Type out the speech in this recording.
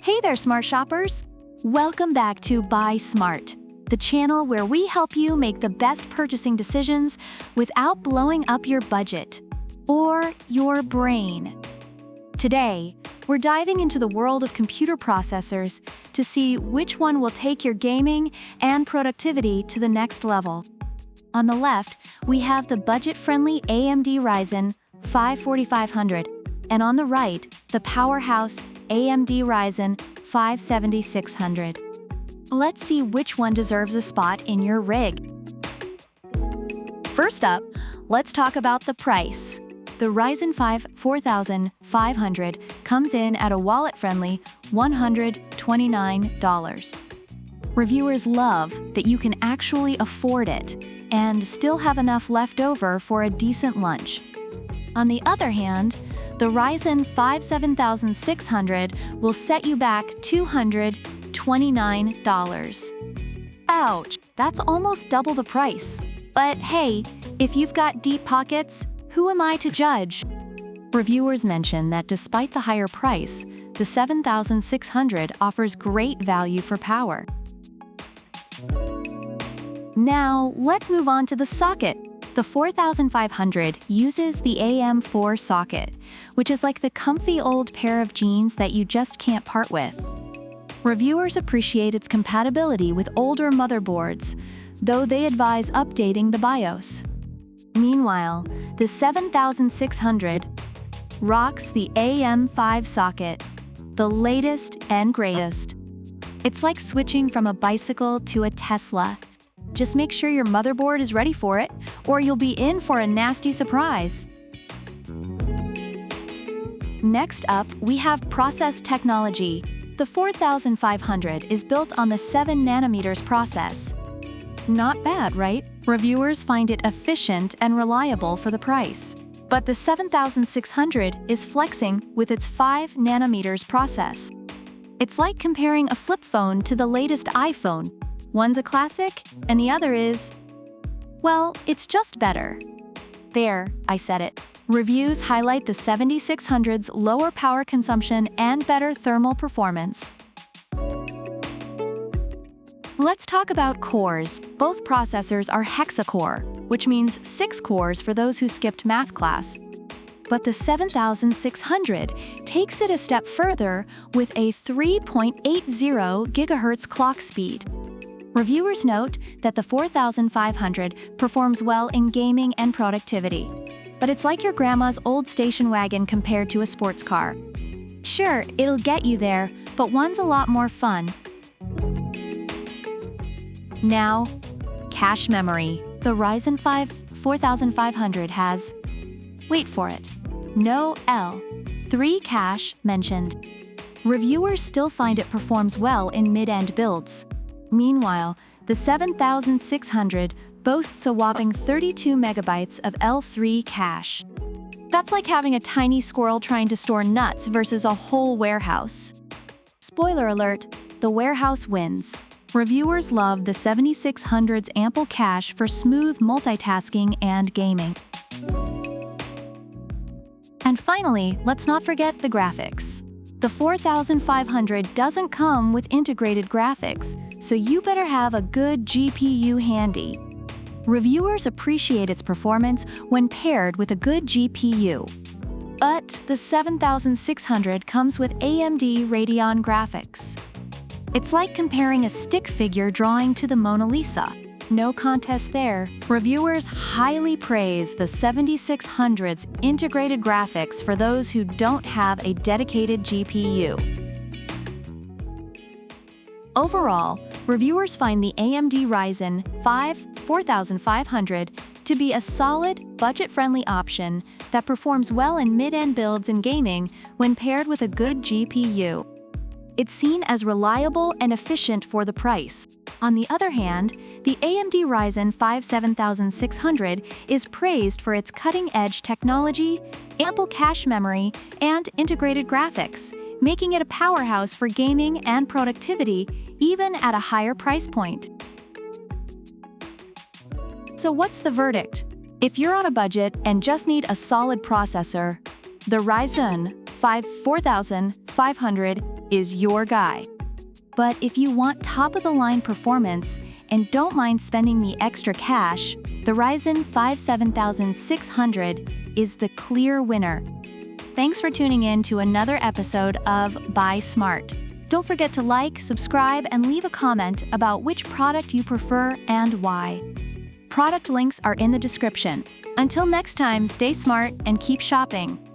Hey there, smart shoppers! Welcome back to Buy Smart, the channel where we help you make the best purchasing decisions without blowing up your budget or your brain. Today, we're diving into the world of computer processors to see which one will take your gaming and productivity to the next level. On the left, we have the budget-friendly AMD Ryzen 4500, and on the right, the powerhouse AMD Ryzen 7600. Let's see which one deserves a spot in your rig. First up, let's talk about the price. The Ryzen 5 4500 comes in at a wallet-friendly $129. Reviewers love that you can actually afford it and still have enough left over for a decent lunch. On the other hand, the Ryzen 5 7600 will set you back $229. Ouch, that's almost double the price. But hey, if you've got deep pockets, who am I to judge? Reviewers mention that despite the higher price, the 7600 offers great value for power. Now, let's move on to the socket. The 4500 uses the AM4 socket, which is like the comfy old pair of jeans that you just can't part with. Reviewers appreciate its compatibility with older motherboards, though they advise updating the BIOS. Meanwhile, the 7600 rocks the AM5 socket, the latest and greatest. It's like switching from a bicycle to a Tesla. Just make sure your motherboard is ready for it, or you'll be in for a nasty surprise. Next up, we have process technology. The 4500 is built on the 7nm process. Not bad, right? Reviewers find it efficient and reliable for the price. But the 7600 is flexing with its 5nm process. It's like comparing a flip phone to the latest iPhone. One's a classic, and the other is, well, it's just better. There, I said it. Reviews highlight the 7600's lower power consumption and better thermal performance. Let's talk about cores. Both processors are hexa-core, which means 6 cores for those who skipped math class. But the 7600 takes it a step further with a 3.80 GHz clock speed. Reviewers note that the 4500 performs well in gaming and productivity. But it's like your grandma's old station wagon compared to a sports car. Sure, it'll get you there, but one's a lot more fun. Now, cache memory. The Ryzen 5 4500 has, wait for it, no L3 cache mentioned. Reviewers still find it performs well in mid-end builds. Meanwhile, the 7600 boasts a whopping 32 megabytes of L3 cache. That's like having a tiny squirrel trying to store nuts versus a whole warehouse. Spoiler alert, the warehouse wins. Reviewers love the 7600's ample cache for smooth multitasking and gaming. And finally, let's not forget the graphics. The 4500 doesn't come with integrated graphics, so you better have a good GPU handy. Reviewers appreciate its performance when paired with a good GPU. But the 7600 comes with AMD Radeon graphics. It's like comparing a stick figure drawing to the Mona Lisa. No contest there. Reviewers highly praise the 7600's integrated graphics for those who don't have a dedicated GPU. Overall, reviewers find the AMD Ryzen 5 4500 to be a solid, budget-friendly option that performs well in mid-end builds and gaming when paired with a good GPU. It's seen as reliable and efficient for the price. On the other hand, the AMD Ryzen 5 7600 is praised for its cutting-edge technology, ample cache memory, and integrated graphics, making it a powerhouse for gaming and productivity, even at a higher price point. So what's the verdict? If you're on a budget and just need a solid processor, the Ryzen 4500 is your guy. But if you want top-of-the-line performance and don't mind spending the extra cash, the Ryzen 5 7600 is the clear winner. Thanks for tuning in to another episode of Buy Smart. Don't forget to like, subscribe, and leave a comment about which product you prefer and why. Product links are in the description. Until next time, stay smart and keep shopping.